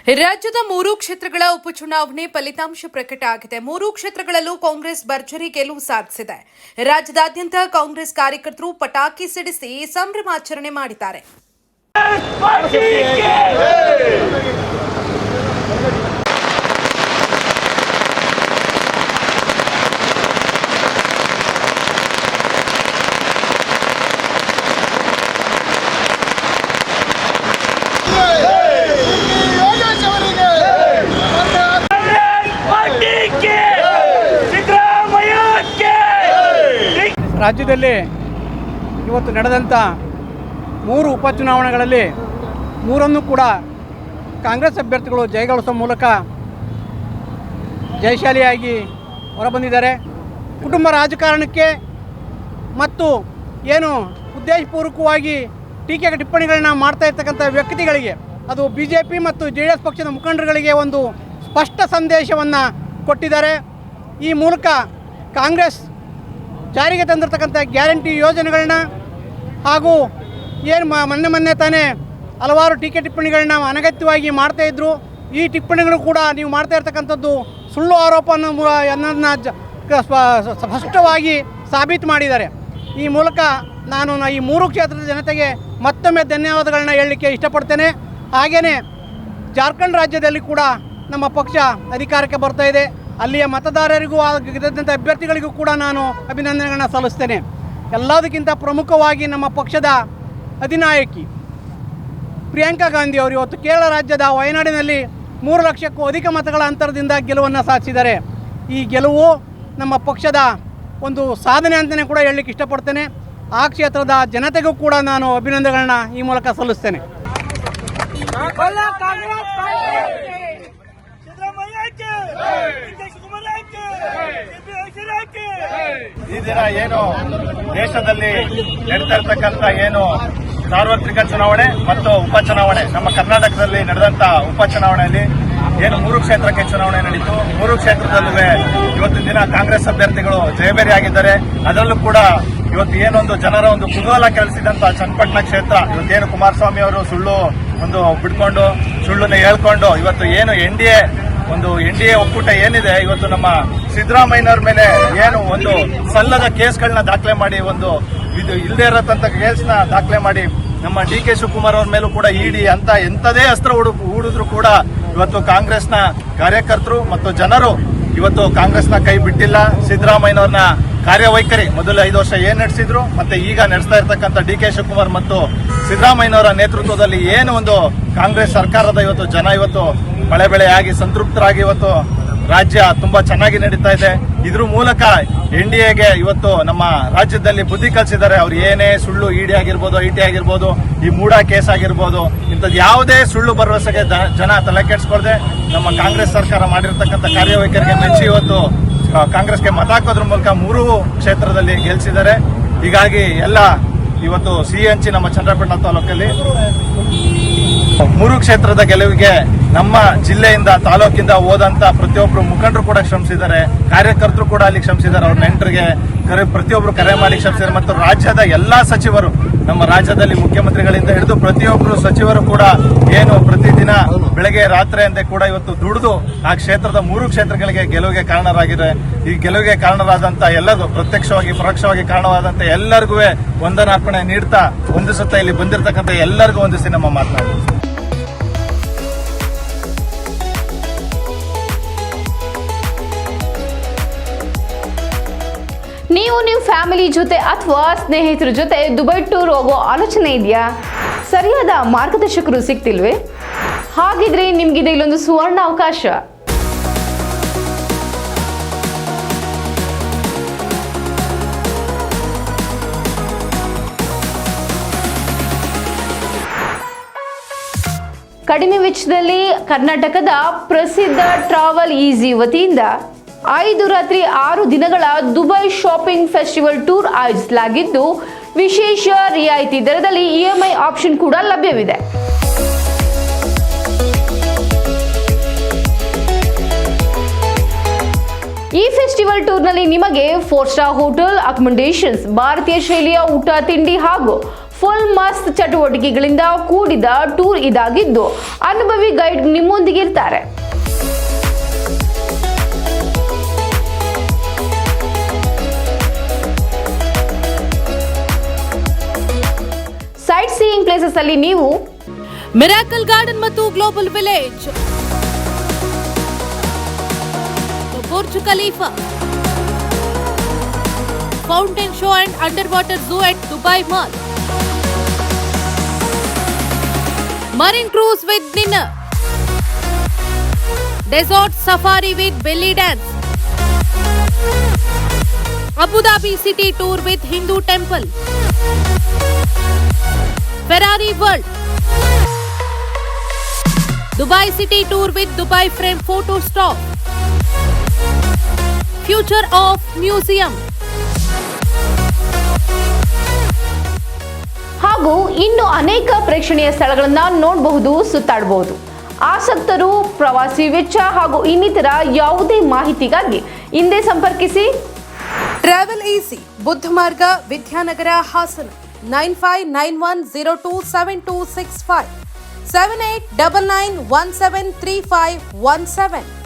ರಾಜ್ಯದ 3 ಕ್ಷೇತ್ರಗಳ ಉಪಚುನಾವಣೆ ಫಲಿತಾಂಶ ಪ್ರಕಟ ಆಗಿದೆ. 3 ಕ್ಷೇತ್ರಗಳಲ್ಲೂ ಕಾಂಗ್ರೆಸ್ ಭರ್ಜರಿ ಗೆಲುವು ಸಾಧಿಸಿದೆ. ರಾಜ್ಯದಾದ್ಯಂತ ಕಾಂಗ್ರೆಸ್ ಕಾರ್ಯಕರ್ತರು ಪಟಾಕಿ ಸಿಡಿಸಿ ಸಂಭ್ರಮಾಚರಣೆ ಮಾಡಿದ್ದಾರೆ. ರಾಜ್ಯದಲ್ಲಿ ಇವತ್ತು ನಡೆದಂಥ 3 ಉಪಚುನಾವಣೆಗಳಲ್ಲಿ 3 ಕೂಡ ಕಾಂಗ್ರೆಸ್ ಅಭ್ಯರ್ಥಿಗಳು ಜಯಗಳಿಸುವ ಮೂಲಕ ಜಯಶಾಲಿಯಾಗಿ ಹೊರಬಂದಿದ್ದಾರೆ. ಕುಟುಂಬ ರಾಜಕಾರಣಕ್ಕೆ ಮತ್ತು ಏನು ಉದ್ದೇಶಪೂರ್ವಕವಾಗಿ ಟೀಕೆ ಟಿಪ್ಪಣಿಗಳನ್ನ ಮಾಡ್ತಾ ಇರ್ತಕ್ಕಂಥ ವ್ಯಕ್ತಿಗಳಿಗೆ, ಅದು BJP ಮತ್ತು JDS ಪಕ್ಷದ ಮುಖಂಡರುಗಳಿಗೆ ಒಂದು ಸ್ಪಷ್ಟ ಸಂದೇಶವನ್ನು ಕೊಟ್ಟಿದ್ದಾರೆ. ಈ ಮೂಲಕ ಕಾಂಗ್ರೆಸ್ ಜಾರಿಗೆ ತಂದಿರತಕ್ಕಂಥ ಗ್ಯಾರಂಟಿ ಯೋಜನೆಗಳನ್ನ ಹಾಗೂ ಏನು ಮೊನ್ನೆ ತಾನೇ ಹಲವಾರು ಟೀಕೆ ಟಿಪ್ಪಣಿಗಳನ್ನ ಅನಗತ್ಯವಾಗಿ ಮಾಡ್ತಾಯಿದ್ರು. ಈ ಟಿಪ್ಪಣಿಗಳು ಕೂಡ ನೀವು ಮಾಡ್ತಾ ಇರ್ತಕ್ಕಂಥದ್ದು ಸುಳ್ಳು ಆರೋಪ ಅನ್ನೋದನ್ನ ಸ್ಪಷ್ಟವಾಗಿ ಸಾಬೀತು ಮಾಡಿದ್ದಾರೆ. ಈ ಮೂಲಕ ನಾನು ಈ 3 ಕ್ಷೇತ್ರದ ಜನತೆಗೆ ಮತ್ತೊಮ್ಮೆ ಧನ್ಯವಾದಗಳನ್ನ ಹೇಳಲಿಕ್ಕೆ ಇಷ್ಟಪಡ್ತೇನೆ. ಹಾಗೆಯೇ ಜಾರ್ಖಂಡ್ ರಾಜ್ಯದಲ್ಲಿ ಕೂಡ ನಮ್ಮ ಪಕ್ಷ ಅಧಿಕಾರಕ್ಕೆ ಬರ್ತಾ ಇದೆ. ಅಲ್ಲಿಯ ಮತದಾರರಿಗೂ ಗೆದ್ದಂಥ ಅಭ್ಯರ್ಥಿಗಳಿಗೂ ಕೂಡ ನಾನು ಅಭಿನಂದನೆಗಳನ್ನು ಸಲ್ಲಿಸ್ತೇನೆ. ಎಲ್ಲದಕ್ಕಿಂತ ಪ್ರಮುಖವಾಗಿ ನಮ್ಮ ಪಕ್ಷದ ಅಧಿನಾಯಕಿ ಪ್ರಿಯಾಂಕಾ ಗಾಂಧಿ ಅವರು ಇವತ್ತು ಕೇರಳ ರಾಜ್ಯದ ವಯನಾಡಿನಲ್ಲಿ 3 ಲಕ್ಷಕ್ಕೂ ಅಧಿಕ ಮತಗಳ ಅಂತರದಿಂದ ಗೆಲುವನ್ನು ಸಾಧಿಸಿದ್ದಾರೆ. ಈ ಗೆಲುವು ನಮ್ಮ ಪಕ್ಷದ ಒಂದು ಸಾಧನೆ ಅಂತಲೇ ಕೂಡ ಹೇಳಲಿಕ್ಕೆ ಇಷ್ಟಪಡ್ತೇನೆ. ಆ ಕ್ಷೇತ್ರದ ಜನತೆಗೂ ಕೂಡ ನಾನು ಅಭಿನಂದನೆಗಳನ್ನ ಈ ಮೂಲಕ ಸಲ್ಲಿಸ್ತೇನೆ. ಈ ದಿನ ಏನು ದೇಶದಲ್ಲಿ ನಡೀತಾ ಇರ್ತಕ್ಕಂಥ ಏನು ಸಾರ್ವತ್ರಿಕ ಚುನಾವಣೆ ಮತ್ತು ಉಪಚುನಾವಣೆ, ನಮ್ಮ ಕರ್ನಾಟಕದಲ್ಲಿ ನಡೆದಂತ ಉಪಚುನಾವಣೆಯಲ್ಲಿ ಏನು 3 ಕ್ಷೇತ್ರಕ್ಕೆ ಚುನಾವಣೆ ನಡೀತು. 3 ಕ್ಷೇತ್ರದಲ್ಲೂ ಇವತ್ತಿನ ದಿನ ಕಾಂಗ್ರೆಸ್ ಅಭ್ಯರ್ಥಿಗಳು ಜಯಬೇರಿಯಾಗಿದ್ದಾರೆ. ಅದರಲ್ಲೂ ಕೂಡ ಇವತ್ತು ಏನೊಂದು ಜನರ ಒಂದು ಕುತೂಹಲ ಕೆಳಿಸಿದಂತ ಚನ್ನಪಟ್ಟಣ ಕ್ಷೇತ್ರ, ಇವತ್ತೇನು ಕುಮಾರಸ್ವಾಮಿ ಅವರು ಸುಳ್ಳು ಬಿಡ್ಕೊಂಡು ಸುಳ್ಳನ್ನ ಹೇಳ್ಕೊಂಡು ಇವತ್ತು ಏನು NDA ಒಕ್ಕೂಟ ಏನಿದೆ, ಇವತ್ತು ನಮ್ಮ ಸಿದ್ದರಾಮಯ್ಯನವ್ರ ಮೇಲೆ ಏನು ಒಂದು ಸಲ್ಲದ ಕೇಸ್ಗಳನ್ನ ದಾಖಲೆ ಮಾಡಿ, ಇದು ಇಲ್ಲದೆ ಇರತಂತ ಕೇಸ್ನ ದಾಖಲೆ ಮಾಡಿ, ನಮ್ಮ DK ಶಿವಕುಮಾರ್ ಅವ್ರ ಮೇಲೂ ಕೂಡ ಇಡಿ ಅಂತ ಎಂಥದೇ ಅಸ್ತ್ರ ಹೂಡಿದ್ರು ಕೂಡ ಇವತ್ತು ಕಾಂಗ್ರೆಸ್ನ ಕಾರ್ಯಕರ್ತರು ಮತ್ತು ಜನರು ಇವತ್ತು ಕಾಂಗ್ರೆಸ್ನ ಕೈ ಬಿಟ್ಟಿಲ್ಲ. ಸಿದ್ದರಾಮಯ್ಯನವ್ರನ್ನ ಕಾರ್ಯವೈಖರಿ ಮೊದಲು 5 ವರ್ಷ ಏನ್ ನಡೆಸಿದ್ರು ಮತ್ತೆ ಈಗ ನಡೆಸ್ತಾ ಇರ್ತಕ್ಕಂಥ DK ಶಿವಕುಮಾರ್ ಮತ್ತು ಸಿದ್ದರಾಮಯ್ಯನವರ ನೇತೃತ್ವದಲ್ಲಿ ಏನು ಒಂದು ಕಾಂಗ್ರೆಸ್ ಸರ್ಕಾರದ ಇವತ್ತು ಜನ ಇವತ್ತು ಬೆಳೆಯಾಗಿ ಸಂತೃಪ್ತರಾಗಿ ಇವತ್ತು ರಾಜ್ಯ ತುಂಬಾ ಚೆನ್ನಾಗಿ ನಡೀತಾ ಇದೆ. ಇದ್ರ ಮೂಲಕ NDAಗೆ ಇವತ್ತು ನಮ್ಮ ರಾಜ್ಯದಲ್ಲಿ ಬುದ್ಧಿ ಕಲಿಸಿದ್ದಾರೆ. ಅವ್ರು ಏನೇ ಸುಳ್ಳು ಇಡಿ ಆಗಿರ್ಬೋದು, IT ಆಗಿರ್ಬೋದು, ಈ ಮೂಡಾ ಕೇಸ್ ಆಗಿರ್ಬೋದು, ಇಂಥದ್ದು ಯಾವುದೇ ಸುಳ್ಳು ಭರವಸೆಗೆ ಜನ ತಲೆ ಕೆಡಿಸ್ಕೊಳ್ದೆ ನಮ್ಮ ಕಾಂಗ್ರೆಸ್ ಸರ್ಕಾರ ಮಾಡಿರ್ತಕ್ಕಂಥ ಕಾರ್ಯವೈಖರಿಗೆ ಮೆಚ್ಚಿ ಇವತ್ತು ಕಾಂಗ್ರೆಸ್ಗೆ ಮತ ಹಾಕೋದ್ರ ಮೂಲಕ 3 ಕ್ಷೇತ್ರದಲ್ಲಿ ಗೆಲ್ಲಿಸಿದ್ದಾರೆ. ಹೀಗಾಗಿ ಎಲ್ಲ ಇವತ್ತು ಸಿಹಿ ಹಂಚಿ ನಮ್ಮ ಚನ್ನಪಟ್ಟಣ ತಾಲೂಕಲ್ಲಿ 3 ಕ್ಷೇತ್ರದ ಗೆಲುವಿಗೆ ನಮ್ಮ ಜಿಲ್ಲೆಯಿಂದ ತಾಲೂಕಿಂದ ಹೋದಂತ ಪ್ರತಿಯೊಬ್ಬರು ಮುಖಂಡರು ಕೂಡ ಶ್ರಮಿಸಿದ್ದಾರೆ, ಕಾರ್ಯಕರ್ತರು ಕೂಡ ಅಲ್ಲಿ ಶ್ರಮಿಸಿದ್ದಾರೆ. ಅವ್ರ ನೆಂಟರಿಗೆ ಪ್ರತಿಯೊಬ್ಬರು ಕರೆ ಮಾಡಿ ಶ್ರಮಿಸಿದ್ದಾರೆ. ಮತ್ತು ರಾಜ್ಯದ ಎಲ್ಲಾ ಸಚಿವರು, ನಮ್ಮ ರಾಜ್ಯದಲ್ಲಿ ಮುಖ್ಯಮಂತ್ರಿಗಳಿಂದ ಹಿಡಿದು ಪ್ರತಿಯೊಬ್ಬರು ಸಚಿವರು ಕೂಡ ಏನು ಪ್ರತಿದಿನ ಬೆಳಗ್ಗೆ ರಾತ್ರಿ ಅಂತ ಕೂಡ ಇವತ್ತು ದುಡಿದು ಆ ಕ್ಷೇತ್ರದ 3 ಕ್ಷೇತ್ರಗಳಿಗೆ ಗೆಲುವಿಗೆ ಕಾರಣರಾಗಿದೆ. ಈ ಗೆಲುವಿಗೆ ಕಾರಣರಾದಂತ ಎಲ್ಲರೂ ಪ್ರತ್ಯಕ್ಷವಾಗಿ ಪರೋಕ್ಷವಾಗಿ ಕಾರಣವಾದಂತ ಎಲ್ಲರಿಗೂ ವಂದನಾರ್ಪಣೆ ನೀಡ್ತಾ ಒಂದಿಸುತ್ತಾ ಇಲ್ಲಿ ಬಂದಿರತಕ್ಕಂಥ ಎಲ್ಲರಿಗೂ ಒಂದಿಸಿ ನಮ್ಮ ಮಾತನಾಡಿ. ನೀವು ನಿಮ್ಮ ಫ್ಯಾಮಿಲಿ ಜೊತೆ ಅಥವಾ ಸ್ನೇಹಿತರ ಜೊತೆ ದುಬೈ ಟೂರ್ ಹೋಗೋ ಆಲೋಚನೆ ಇದೆಯಾ? ಸರಿಯಾದ ಮಾರ್ಗದರ್ಶಕರು ಸಿಗ್ತಿಲ್ವೇ? ಹಾಗಿದ್ರೆ ನಿಮ್ಗಿದೆ ಇಲ್ಲೊಂದು ಸುವರ್ಣ ಅವಕಾಶ. ಕಡಿಮೆ ವೆಚ್ಚದಲ್ಲಿ ಕರ್ನಾಟಕದ ಪ್ರಸಿದ್ಧ ಟ್ರಾವೆಲ್ ಈಸಿ ವತಿಯಿಂದ 5 ರಾತ್ರಿ 6 ದಿನಗಳ ದುಬೈ ಶಾಪಿಂಗ್ ಫೆಸ್ಟಿವಲ್ ಟೂರ್ ಆಯೋಜಿಸಲಾಗಿದ್ದು, ವಿಶೇಷ ರಿಯಾಯಿತಿ ದರದಲ್ಲಿ EMI ಆಪ್ಷನ್ ಕೂಡ ಲಭ್ಯವಿದೆ. ಈ ಫೆಸ್ಟಿವಲ್ ಟೂರ್ನಲ್ಲಿ ನಿಮಗೆ 4 ಸ್ಟಾರ್ ಹೋಟೆಲ್ ಅಕಾಮಡೇಷನ್ಸ್, ಭಾರತೀಯ ಶೈಲಿಯ ಊಟ ತಿಂಡಿ ಹಾಗೂ ಫುಲ್ ಮಸ್ತ್ ಚಟುವಟಿಕೆಗಳಿಂದ ಕೂಡಿದ ಟೂರ್ ಇದಾಗಿದ್ದು ಅನುಭವಿ ಗೈಡ್ ನಿಮ್ಮೊಂದಿಗೆ ಇರ್ತಾರೆ. ಸೈಟ್ ಸೀಯಿಂಗ್ ಪ್ಲೇಸಸ್ ಅಲ್ಲಿ ನೀವು ಮಿರಾಕಲ್ ಗಾರ್ಡನ್ ಮತ್ತು global village, Burj Khalifa, fountain show and under water zoo at Dubai mall, marine cruise with dinner, desert safari with belly dance, Abu Dhabi city tour with Hindu temple, Ferrari world, Dubai city tour with Dubai frame photo stop, future of museum ಹಾಗೂ ಇನ್ನು ಅನೇಕ ಪ್ರೇಕ್ಷಣೀಯ ಸ್ಥಳಗಳನ್ನ ನೋಡಬಹುದು, ಸುತ್ತಾಡಬಹುದು. ಆಸಕ್ತರು ಪ್ರವಾಸಿ ವೆಚ್ಚ ಹಾಗೂ ಇನ್ನಿತರ ಯಾವುದೇ ಮಾಹಿತಿಗಾಗಿ ಹಿಂದೆ ಸಂಪರ್ಕಿಸಿ. ಟ್ರಾವೆಲ್ ಈಸಿ, ಬುದ್ಧ ಮಾರ್ಗ, ವಿದ್ಯಾನಗರ, ಹಾಸನ 9591027265 7899173517.